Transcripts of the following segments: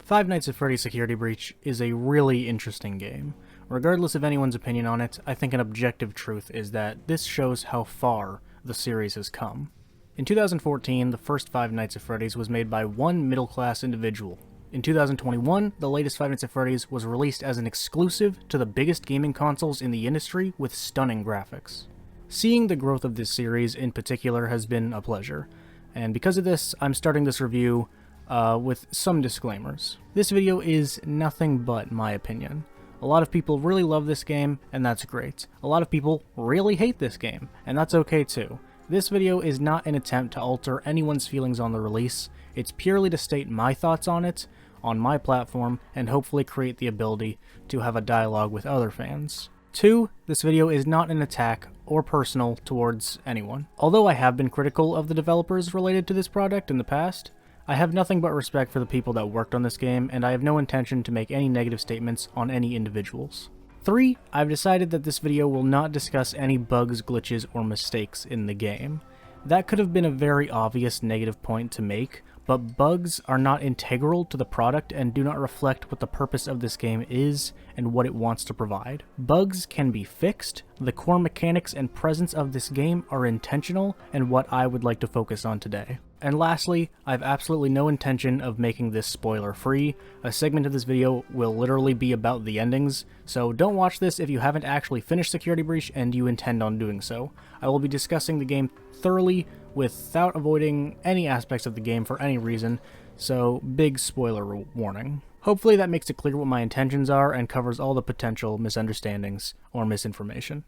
Five Nights at Freddy's Security Breach is a really interesting game. Regardless of anyone's opinion on it, I think an objective truth is that this shows how far the series has come. In 2014, the first Five Nights at Freddy's was made by one middle-class individual. In 2021, the latest Five Nights at Freddy's was released as an exclusive to the biggest gaming consoles in the industry with stunning graphics. Seeing the growth of this series in particular has been a pleasure, and because of this, I'm starting this review with some disclaimers. This video is nothing but my opinion. A lot of people really love this game, and that's great. A lot of people really hate this game, and that's okay too. This video is not an attempt to alter anyone's feelings on the release. It's purely to state my thoughts on it, on my platform, and hopefully create the ability to have a dialogue with other fans. 2. This video is not an attack or personal towards anyone. Although I have been critical of the developers related to this product in the past, I have nothing but respect for the people that worked on this game, and I have no intention to make any negative statements on any individuals. 3. I've decided that this video will not discuss any bugs, glitches, or mistakes in the game. That could have been a very obvious negative point to make, but bugs are not integral to the product and do not reflect what the purpose of this game is and what it wants to provide. Bugs can be fixed, the core mechanics and presence of this game are intentional and what I would like to focus on today. And lastly, I have absolutely no intention of making this spoiler-free. A segment of this video will literally be about the endings, so don't watch this if you haven't actually finished Security Breach and you intend on doing so. I will be discussing the game thoroughly without avoiding any aspects of the game for any reason, so big spoiler warning. Hopefully that makes it clear what my intentions are and covers all the potential misunderstandings or misinformation.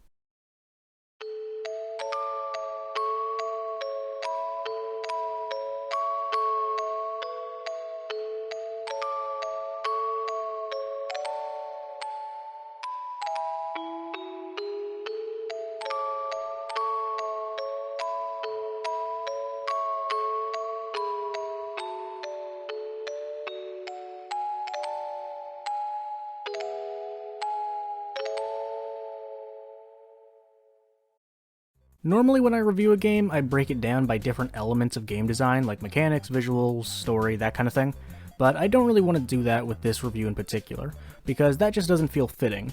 Normally when I review a game, I break it down by different elements of game design, like mechanics, visuals, story, that kind of thing, but I don't really want to do that with this review in particular, because that just doesn't feel fitting.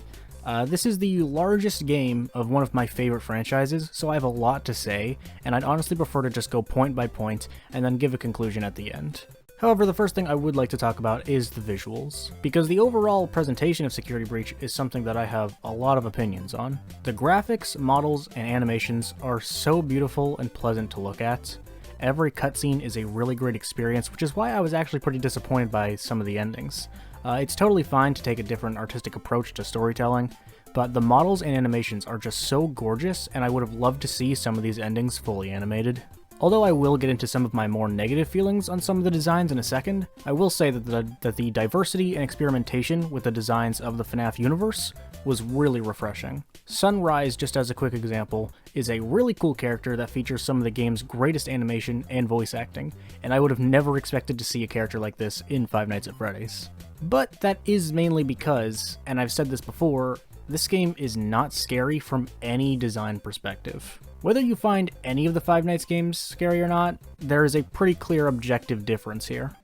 This is the largest game of one of my favorite franchises, so I have a lot to say, and I'd honestly prefer to just go point by point and then give a conclusion at the end. However, the first thing I would like to talk about is the visuals, because the overall presentation of Security Breach is something that I have a lot of opinions on. The graphics, models, and animations are so beautiful and pleasant to look at. Every cutscene is a really great experience, which is why I was actually pretty disappointed by some of the endings. It's totally fine to take a different artistic approach to storytelling, but the models and animations are just so gorgeous, and I would have loved to see some of these endings fully animated. Although I will get into some of my more negative feelings on some of the designs in a second, I will say that the diversity and experimentation with the designs of the FNAF universe was really refreshing. Sunrise, just as a quick example, is a really cool character that features some of the game's greatest animation and voice acting, and I would have never expected to see a character like this in Five Nights at Freddy's. But that is mainly because, and I've said this before, this game is not scary from any design perspective. Whether you find any of the Five Nights games scary or not, there is a pretty clear objective difference here.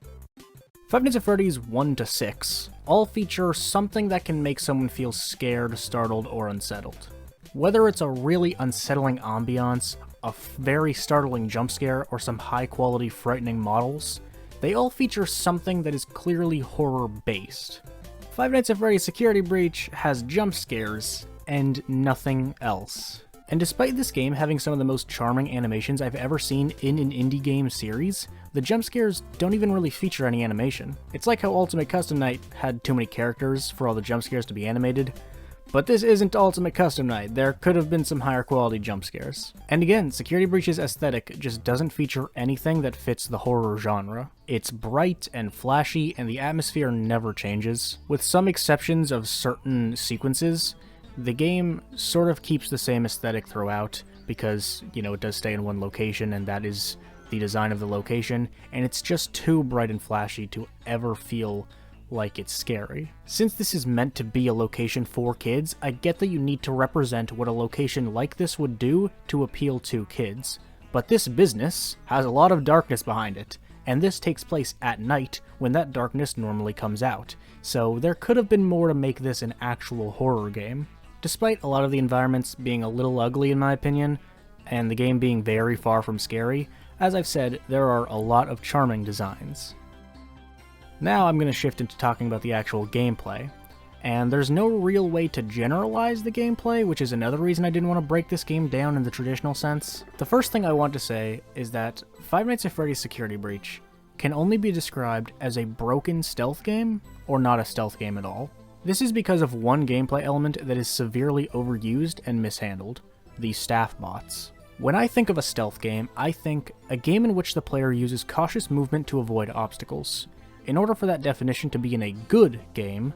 Five Nights at Freddy's 1 to 6 all feature something that can make someone feel scared, startled, or unsettled. Whether it's a really unsettling ambiance, a very startling jump scare, or some high-quality frightening models, they all feature something that is clearly horror-based. Five Nights at Freddy's Security Breach has jump scares and nothing else. And despite this game having some of the most charming animations I've ever seen in an indie game series, the jump scares don't even really feature any animation. It's like how Ultimate Custom Night had too many characters for all the jump scares to be animated, but this isn't Ultimate Custom Night. There could have been some higher quality jump scares. And again, Security Breach's aesthetic just doesn't feature anything that fits the horror genre. It's bright and flashy, and the atmosphere never changes. With some exceptions of certain sequences, the game sort of keeps the same aesthetic throughout because, you know, it does stay in one location and that is the design of the location, and it's just too bright and flashy to ever feel like it's scary. Since this is meant to be a location for kids, I get that you need to represent what a location like this would do to appeal to kids. But this business has a lot of darkness behind it, and this takes place at night when that darkness normally comes out, so there could have been more to make this an actual horror game. Despite a lot of the environments being a little ugly in my opinion, and the game being very far from scary, as I've said, there are a lot of charming designs. Now I'm going to shift into talking about the actual gameplay. And there's no real way to generalize the gameplay, which is another reason I didn't want to break this game down in the traditional sense. The first thing I want to say is that Five Nights at Freddy's Security Breach can only be described as a broken stealth game, or not a stealth game at all. This is because of one gameplay element that is severely overused and mishandled: the staff bots. When I think of a stealth game, I think a game in which the player uses cautious movement to avoid obstacles. In order for that definition to be in a good game,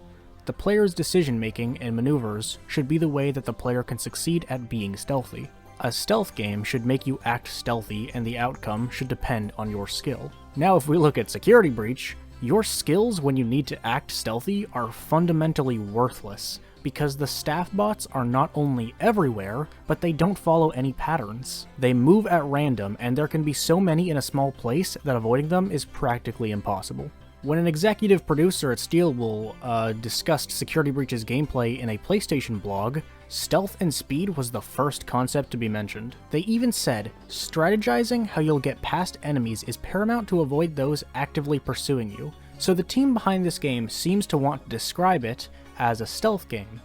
the player's decision-making and maneuvers should be the way that the player can succeed at being stealthy. A stealth game should make you act stealthy, and the outcome should depend on your skill. Now if we look at Security Breach, your skills when you need to act stealthy are fundamentally worthless, because the staff bots are not only everywhere, but they don't follow any patterns. They move at random, and there can be so many in a small place that avoiding them is practically impossible. When an executive producer at Steelwool discussed Security Breach's gameplay in a PlayStation blog, stealth and speed was the first concept to be mentioned. They even said, strategizing how you'll get past enemies is paramount to avoid those actively pursuing you. So the team behind this game seems to want to describe it as a stealth game.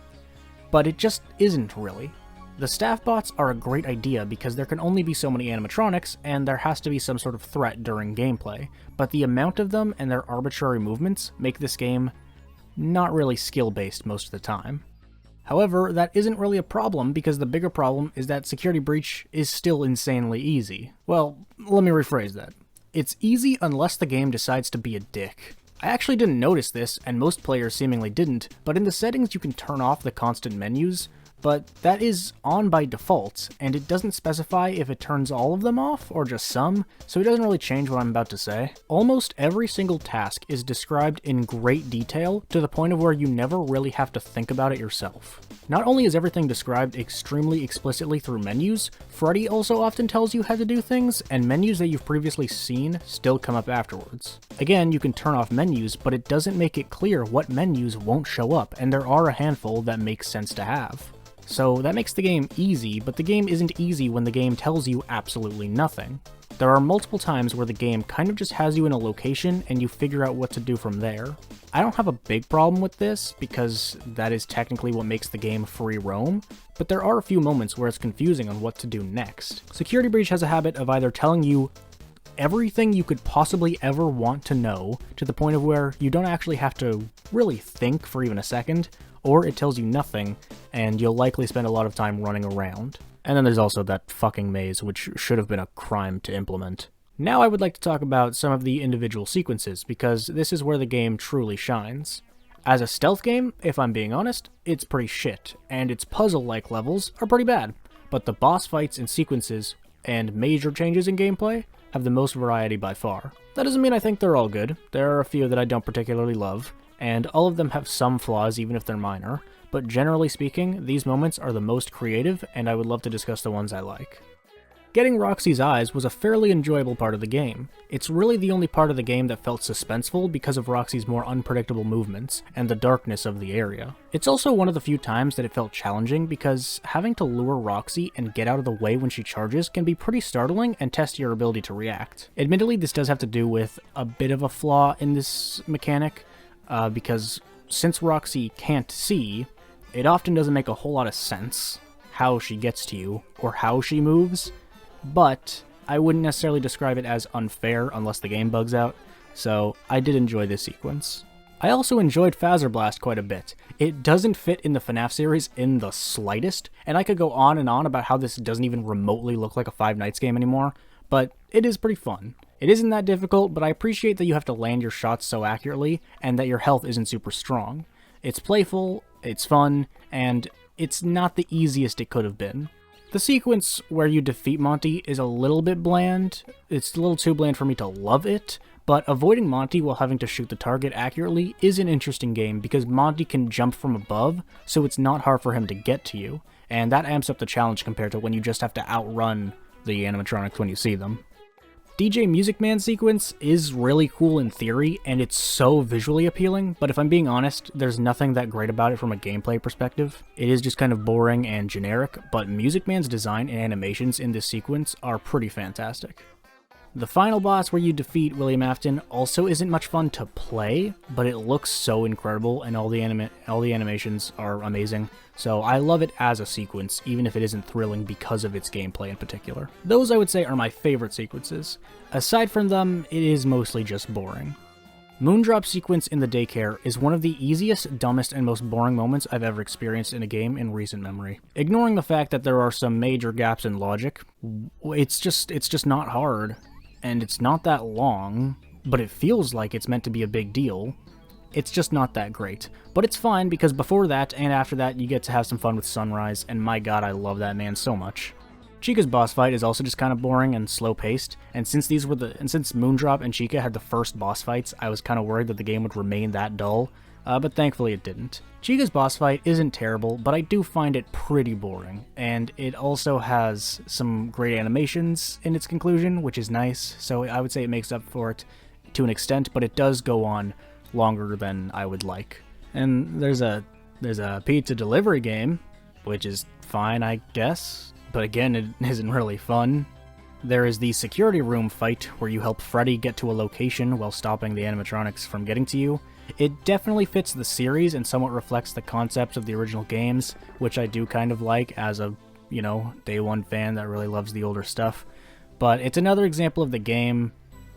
But it just isn't really. The staff bots are a great idea because there can only be so many animatronics, and there has to be some sort of threat during gameplay, but the amount of them and their arbitrary movements make this game not really skill-based most of the time. However, that isn't really a problem because the bigger problem is that Security Breach is still insanely easy. Well, let me rephrase that. It's easy unless the game decides to be a dick. I actually didn't notice this, and most players seemingly didn't, but in the settings you can turn off the constant menus, but that is on by default, and it doesn't specify if it turns all of them off or just some, so it doesn't really change what I'm about to say. Almost every single task is described in great detail to the point of where you never really have to think about it yourself. Not only is everything described extremely explicitly through menus, Freddy also often tells you how to do things, and menus that you've previously seen still come up afterwards. Again, you can turn off menus, but it doesn't make it clear what menus won't show up, and there are a handful that make sense to have. So that makes the game easy, but the game isn't easy when the game tells you absolutely nothing. There are multiple times where the game kind of just has you in a location and you figure out what to do from there. I don't have a big problem with this, because that is technically what makes the game free roam, but there are a few moments where it's confusing on what to do next. Security Breach has a habit of either telling you everything you could possibly ever want to know, to the point of where you don't actually have to really think for even a second, or it tells you nothing, and you'll likely spend a lot of time running around. And then there's also that fucking maze, which should have been a crime to implement. Now I would like to talk about some of the individual sequences, because this is where the game truly shines. As a stealth game, if I'm being honest, it's pretty shit, and its puzzle-like levels are pretty bad, but the boss fights and sequences, and major changes in gameplay, have the most variety by far. That doesn't mean I think they're all good. There are a few that I don't particularly love, and all of them have some flaws even if they're minor, but generally speaking, these moments are the most creative, and I would love to discuss the ones I like. Getting Roxy's eyes was a fairly enjoyable part of the game. It's really the only part of the game that felt suspenseful because of Roxy's more unpredictable movements and the darkness of the area. It's also one of the few times that it felt challenging because having to lure Roxy and get out of the way when she charges can be pretty startling and test your ability to react. Admittedly, this does have to do with a bit of a flaw in this mechanic, because since Roxy can't see, it often doesn't make a whole lot of sense how she gets to you or how she moves. But I wouldn't necessarily describe it as unfair unless the game bugs out, so I did enjoy this sequence. I also enjoyed Phaser Blast quite a bit. It doesn't fit in the FNAF series in the slightest, and I could go on and on about how this doesn't even remotely look like a Five Nights game anymore, but it is pretty fun. It isn't that difficult, but I appreciate that you have to land your shots so accurately, and that your health isn't super strong. It's playful, it's fun, and it's not the easiest it could have been. The sequence where you defeat Monty is a little bit bland. It's a little too bland for me to love it, but avoiding Monty while having to shoot the target accurately is an interesting game because Monty can jump from above, so it's not hard for him to get to you, and that amps up the challenge compared to when you just have to outrun the animatronics when you see them. DJ Music Man sequence is really cool in theory, and it's so visually appealing, but if I'm being honest, there's nothing that great about it from a gameplay perspective. It is just kind of boring and generic, but Music Man's design and animations in this sequence are pretty fantastic. The final boss where you defeat William Afton also isn't much fun to play, but it looks so incredible and all the animations are amazing, so I love it as a sequence, even if it isn't thrilling because of its gameplay in particular. Those I would say are my favorite sequences. Aside from them, it is mostly just boring. Moondrop sequence in the daycare is one of the easiest, dumbest, and most boring moments I've ever experienced in a game in recent memory. Ignoring the fact that there are some major gaps in logic, it's just not hard. And it's not that long, but it feels like it's meant to be a big deal. It's just not that great. But it's fine because before that and after that you get to have some fun with Sunrise, and my god, I love that man so much. Chica's boss fight is also just kind of boring and slow-paced, and since Moondrop and Chica had the first boss fights, I was kind of worried that the game would remain that dull, but thankfully it didn't. Chica's boss fight isn't terrible, but I do find it pretty boring, and it also has some great animations in its conclusion, which is nice, so I would say it makes up for it to an extent, but it does go on longer than I would like. And there's a pizza delivery game, which is fine, I guess, but again, it isn't really fun. There is the security room fight, where you help Freddy get to a location while stopping the animatronics from getting to you. It definitely fits the series and somewhat reflects the concepts of the original games, which I do kind of like as a, day one fan that really loves the older stuff. But it's another example of the game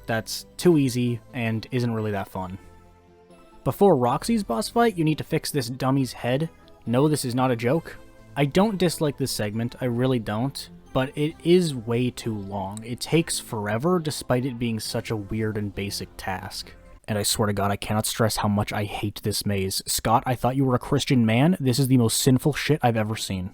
that's too easy and isn't really that fun. Before Roxy's boss fight, you need to fix this dummy's head. No, this is not a joke. I don't dislike this segment, I really don't, but it is way too long. It takes forever despite it being such a weird and basic task. And I swear to God, I cannot stress how much I hate this maze. Scott, I thought you were a Christian man. This is the most sinful shit I've ever seen.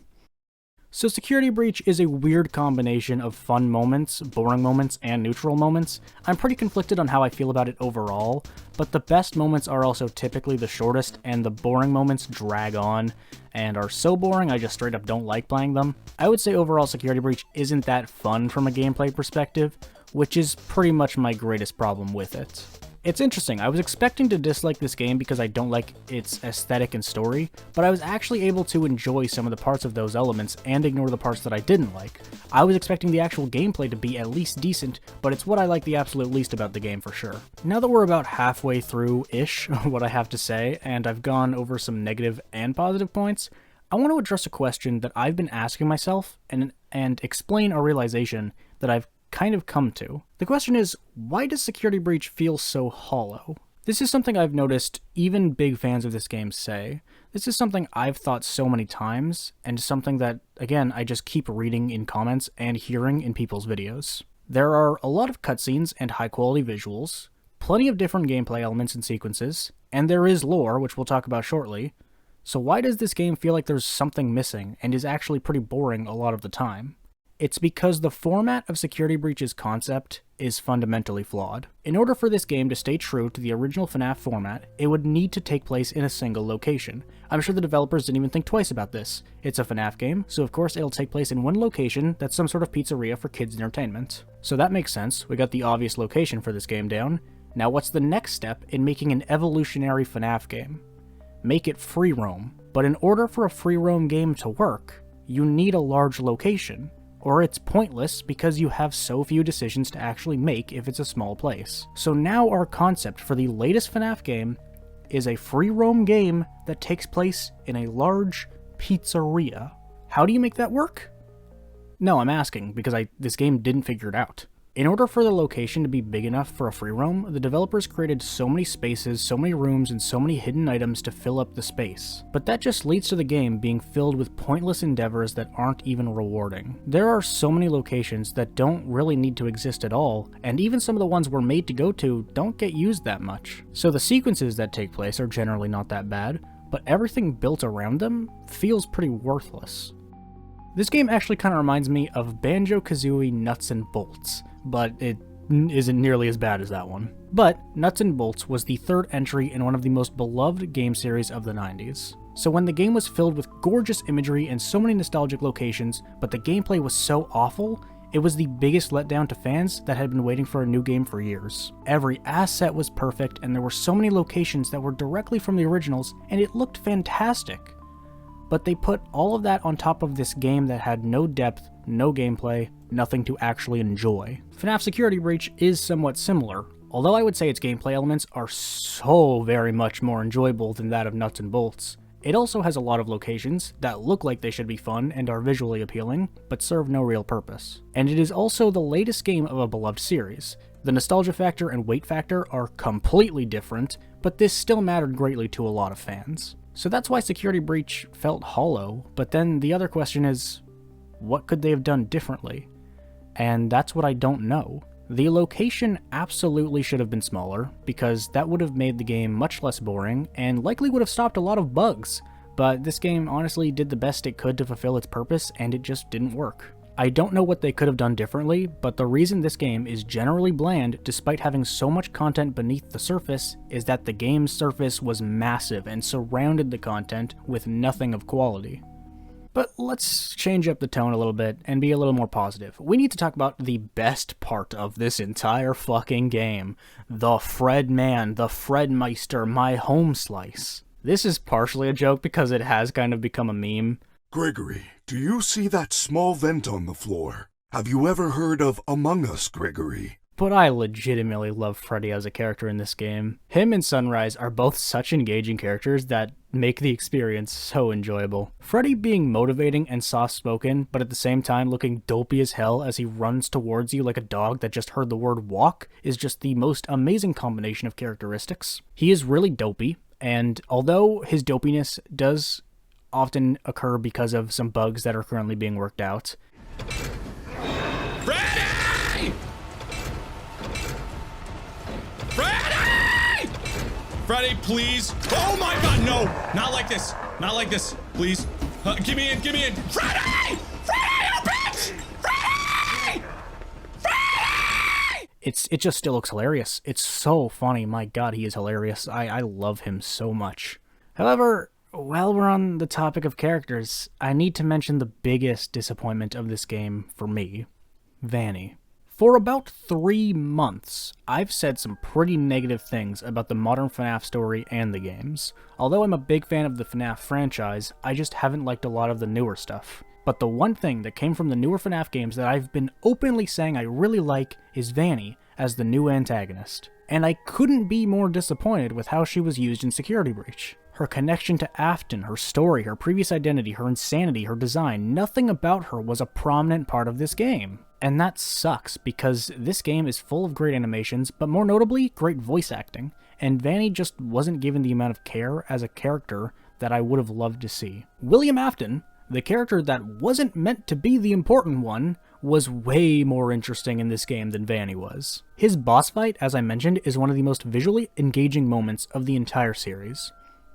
So Security Breach is a weird combination of fun moments, boring moments, and neutral moments. I'm pretty conflicted on how I feel about it overall, but the best moments are also typically the shortest, and the boring moments drag on, and are so boring I just straight up don't like playing them. I would say overall Security Breach isn't that fun from a gameplay perspective, which is pretty much my greatest problem with it. It's interesting, I was expecting to dislike this game because I don't like its aesthetic and story, but I was actually able to enjoy some of the parts of those elements and ignore the parts that I didn't like. I was expecting the actual gameplay to be at least decent, but it's what I like the absolute least about the game for sure. Now that we're about halfway through-ish what I have to say, and I've gone over some negative and positive points, I want to address a question that I've been asking myself and explain a realization that I've kind of come to. The question is, why does Security Breach feel so hollow? This is something I've noticed even big fans of this game say. This is something I've thought so many times, and something that, again, I just keep reading in comments and hearing in people's videos. There are a lot of cutscenes and high-quality visuals, plenty of different gameplay elements and sequences, and there is lore, which we'll talk about shortly. So why does this game feel like there's something missing, and is actually pretty boring a lot of the time? It's because the format of Security Breach's concept is fundamentally flawed. In order for this game to stay true to the original FNAF format, it would need to take place in a single location. I'm sure the developers didn't even think twice about this. It's a FNAF game, so of course it'll take place in one location that's some sort of pizzeria for kids' entertainment. So that makes sense, we got the obvious location for this game down. Now what's the next step in making an evolutionary FNAF game? Make it free roam. But in order for a free roam game to work, you need a large location. Or it's pointless because you have so few decisions to actually make if it's a small place. So now our concept for the latest FNAF game is a free roam game that takes place in a large pizzeria. How do you make that work? No, I'm asking because this game didn't figure it out. In order for the location to be big enough for a free roam, the developers created so many spaces, so many rooms, and so many hidden items to fill up the space. But that just leads to the game being filled with pointless endeavors that aren't even rewarding. There are so many locations that don't really need to exist at all, and even some of the ones we're made to go to don't get used that much. So the sequences that take place are generally not that bad, but everything built around them feels pretty worthless. This game actually kind of reminds me of Banjo-Kazooie Nuts and Bolts, but it isn't nearly as bad as that one. But Nuts and Bolts was the third entry in one of the most beloved game series of the 90s. So when the game was filled with gorgeous imagery and so many nostalgic locations, but the gameplay was so awful, It was the biggest letdown to fans that had been waiting for a new game for years. Every asset was perfect, and there were so many locations that were directly from the originals, and it looked fantastic. But they put all of that on top of this game that had no depth, no gameplay, nothing to actually enjoy. FNAF Security Breach is somewhat similar, although I would say its gameplay elements are so very much more enjoyable than that of Nuts and Bolts. It also has a lot of locations that look like they should be fun and are visually appealing, but serve no real purpose. And it is also the latest game of a beloved series. The nostalgia factor and weight factor are completely different, but this still mattered greatly to a lot of fans. So that's why Security Breach felt hollow, but then the other question is, what could they have done differently? And that's what I don't know. The location absolutely should have been smaller, because that would have made the game much less boring, and likely would have stopped a lot of bugs, but this game honestly did the best it could to fulfill its purpose, and it just didn't work. I don't know what they could have done differently, but the reason this game is generally bland despite having so much content beneath the surface is that the game's surface was massive and surrounded the content with nothing of quality. But let's change up the tone a little bit and be a little more positive. We need to talk about the best part of this entire fucking game. The Fred Man, the Fredmeister, my home slice. This is partially a joke because it has kind of become a meme. Gregory, do you see that small vent on the floor? Have you ever heard of Among Us, Gregory? But I legitimately love Freddy as a character in this game. Him and Sunrise are both such engaging characters that make the experience so enjoyable. Freddy being motivating and soft-spoken, but at the same time looking dopey as hell as he runs towards you like a dog that just heard the word walk, is just the most amazing combination of characteristics. He is really dopey, and although his dopiness does often occur because of some bugs that are currently being worked out. Freddy! Freddy! Freddy, please. Oh my god, no! Not like this. Not like this. Please. Get me in, get me in. Freddy! Freddy, you bitch! Freddy! Freddy! It just still looks hilarious. It's so funny. My god, he is hilarious. I love him so much. However, while we're on the topic of characters, I need to mention the biggest disappointment of this game for me, Vanny. For about 3 months, I've said some pretty negative things about the modern FNAF story and the games. Although I'm a big fan of the FNAF franchise, I just haven't liked a lot of the newer stuff. But the one thing that came from the newer FNAF games that I've been openly saying I really like is Vanny as the new antagonist. And I couldn't be more disappointed with how she was used in Security Breach. Her connection to Afton, her story, her previous identity, her insanity, her design, nothing about her was a prominent part of this game. And that sucks, because this game is full of great animations, but more notably, great voice acting, and Vanny just wasn't given the amount of care as a character that I would have loved to see. William Afton, the character that wasn't meant to be the important one, was way more interesting in this game than Vanny was. His boss fight, as I mentioned, is one of the most visually engaging moments of the entire series.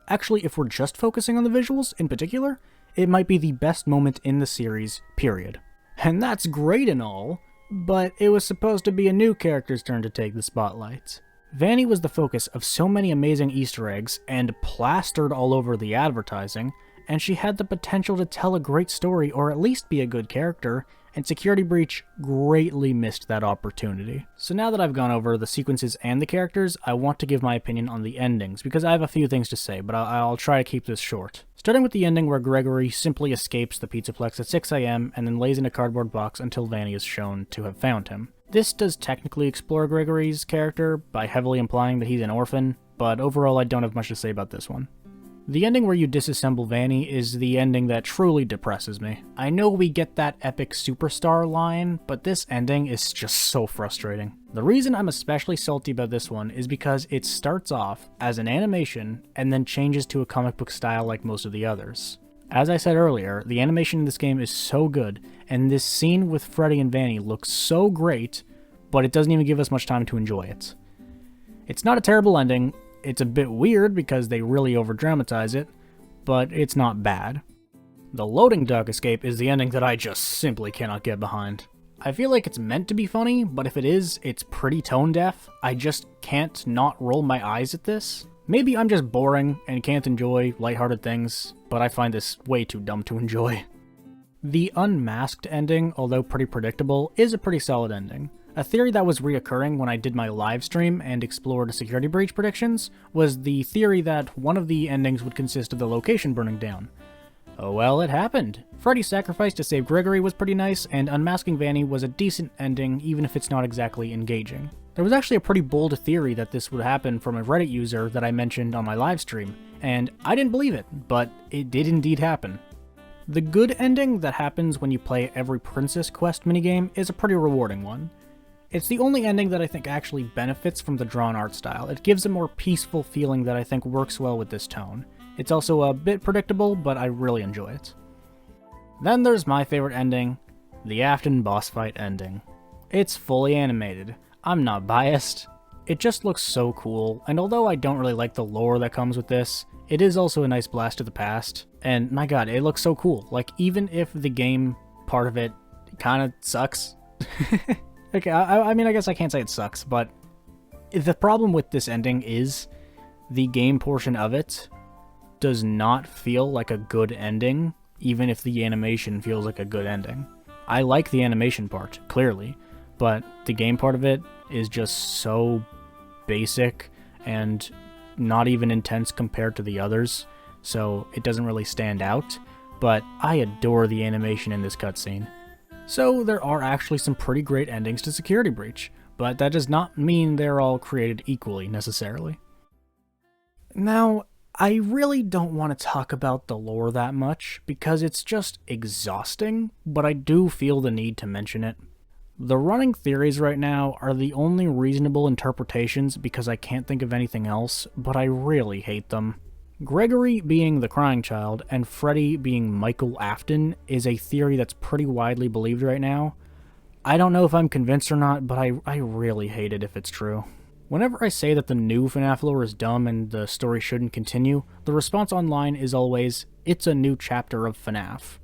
Actually, if we're just focusing on the visuals in particular, it might be the best moment in the series, period. And that's great and all, but it was supposed to be a new character's turn to take the spotlight. Vanny was the focus of so many amazing Easter eggs and plastered all over the advertising, and she had the potential to tell a great story or at least be a good character, and Security Breach greatly missed that opportunity. So now that I've gone over the sequences and the characters, I want to give my opinion on the endings, because I have a few things to say, but I'll try to keep this short. Starting with the ending where Gregory simply escapes the Pizzaplex at 6 AM and then lays in a cardboard box until Vanny is shown to have found him. This does technically explore Gregory's character by heavily implying that he's an orphan, but overall I don't have much to say about this one. The ending where you disassemble Vanny is the ending that truly depresses me. I know we get that epic superstar line, but this ending is just so frustrating. The reason I'm especially salty about this one is because it starts off as an animation and then changes to a comic book style like most of the others. As I said earlier, the animation in this game is so good, and this scene with Freddy and Vanny looks so great, but it doesn't even give us much time to enjoy it. It's not a terrible ending. It's a bit weird because they really over-dramatize it, but it's not bad. The loading dock escape is the ending that I just simply cannot get behind. I feel like it's meant to be funny, but if it is, it's pretty tone-deaf. I just can't not roll my eyes at this. Maybe I'm just boring and can't enjoy lighthearted things, but I find this way too dumb to enjoy. The unmasked ending, although pretty predictable, is a pretty solid ending. A theory that was reoccurring when I did my live stream and explored security breach predictions was the theory that one of the endings would consist of the location burning down. Oh well, it happened. Freddy's sacrifice to save Gregory was pretty nice, and unmasking Vanny was a decent ending, even if it's not exactly engaging. There was actually a pretty bold theory that this would happen from a Reddit user that I mentioned on my live stream, and I didn't believe it, but it did indeed happen. The good ending that happens when you play every Princess Quest minigame is a pretty rewarding one. It's the only ending that I think actually benefits from the drawn art style. It gives a more peaceful feeling that I think works well with this tone. It's also a bit predictable, but I really enjoy it. Then there's my favorite ending, the Afton boss fight ending. It's fully animated. I'm not biased. It just looks so cool, and although I don't really like the lore that comes with this, it is also a nice blast to the past, and my god, it looks so cool. Like, even if the game part of it kinda sucks. Okay, I mean, I guess I can't say it sucks, but the problem with this ending is the game portion of it does not feel like a good ending, even if the animation feels like a good ending. I like the animation part, clearly, but the game part of it is just so basic and not even intense compared to the others, so it doesn't really stand out, but I adore the animation in this cutscene. So there are actually some pretty great endings to Security Breach, but that does not mean they're all created equally, necessarily. Now, I really don't want to talk about the lore that much, because it's just exhausting, but I do feel the need to mention it. The running theories right now are the only reasonable interpretations because I can't think of anything else, but I really hate them. Gregory being the crying child and Freddy being Michael Afton is a theory that's pretty widely believed right now. I don't know if I'm convinced or not, but I really hate it if it's true. Whenever I say that the new FNAF lore is dumb and the story shouldn't continue, the response online is always, "It's a new chapter of FNAF."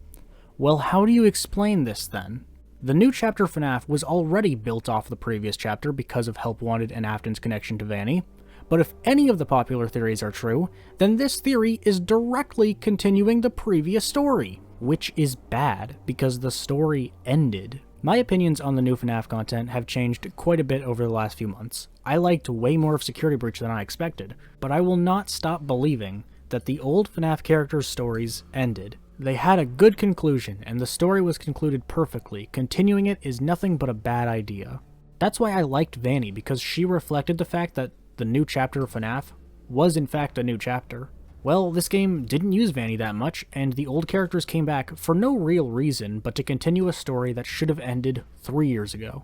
Well, how do you explain this then? The new chapter of FNAF was already built off the previous chapter because of Help Wanted and Afton's connection to Vanny. But if any of the popular theories are true, then this theory is directly continuing the previous story, which is bad because the story ended. My opinions on the new FNAF content have changed quite a bit over the last few months. I liked way more of Security Breach than I expected, but I will not stop believing that the old FNAF characters' stories ended. They had a good conclusion, and the story was concluded perfectly. Continuing it is nothing but a bad idea. That's why I liked Vanny, because she reflected the fact that the new chapter of FNAF was in fact a new chapter. Well, this game didn't use Vanny that much, and the old characters came back for no real reason but to continue a story that should have ended 3 years ago.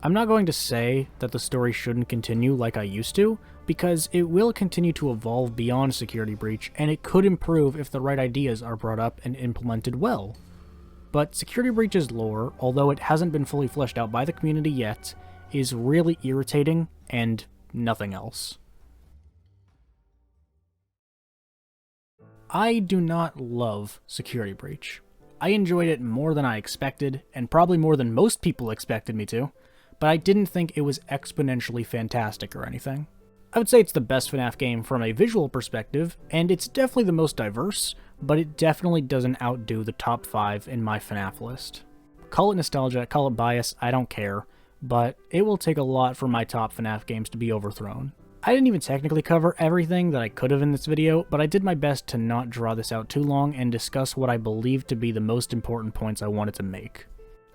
I'm not going to say that the story shouldn't continue like I used to, because it will continue to evolve beyond Security Breach, and it could improve if the right ideas are brought up and implemented well. But Security Breach's lore, although it hasn't been fully fleshed out by the community yet, is really irritating and nothing else. I do not love Security Breach. I enjoyed it more than I expected, and probably more than most people expected me to, but I didn't think it was exponentially fantastic or anything. I would say it's the best FNAF game from a visual perspective, and it's definitely the most diverse, but it definitely doesn't outdo the top 5 in my FNAF list. Call it nostalgia, call it bias, I don't care, but it will take a lot for my top FNAF games to be overthrown. I didn't even technically cover everything that I could have in this video, but I did my best to not draw this out too long and discuss what I believe to be the most important points I wanted to make.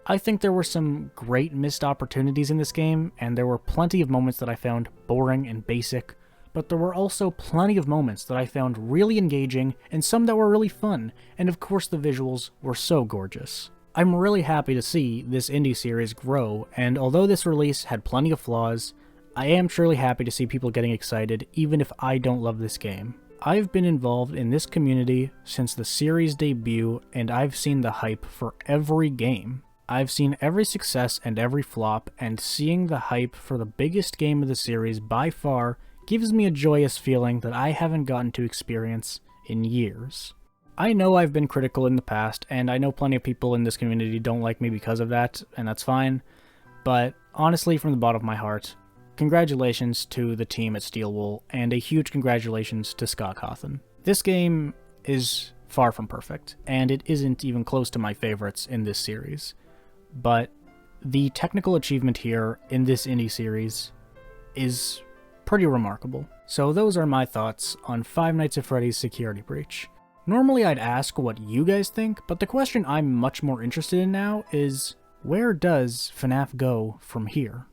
I think there were some great missed opportunities in this game, and there were plenty of moments that I found boring and basic, but there were also plenty of moments that I found really engaging and some that were really fun, and of course the visuals were so gorgeous. I'm really happy to see this indie series grow, and although this release had plenty of flaws, I am truly happy to see people getting excited even if I don't love this game. I've been involved in this community since the series debut, and I've seen the hype for every game. I've seen every success and every flop, and seeing the hype for the biggest game of the series by far gives me a joyous feeling that I haven't gotten to experience in years. I know I've been critical in the past, and I know plenty of people in this community don't like me because of that, and that's fine, but honestly, from the bottom of my heart, congratulations to the team at Steelwool, and a huge congratulations to Scott Cawthon. This game is far from perfect, and it isn't even close to my favorites in this series. But the technical achievement here in this indie series is pretty remarkable. So those are my thoughts on Five Nights at Freddy's Security Breach. Normally I'd ask what you guys think, but the question I'm much more interested in now is, where does FNAF go from here?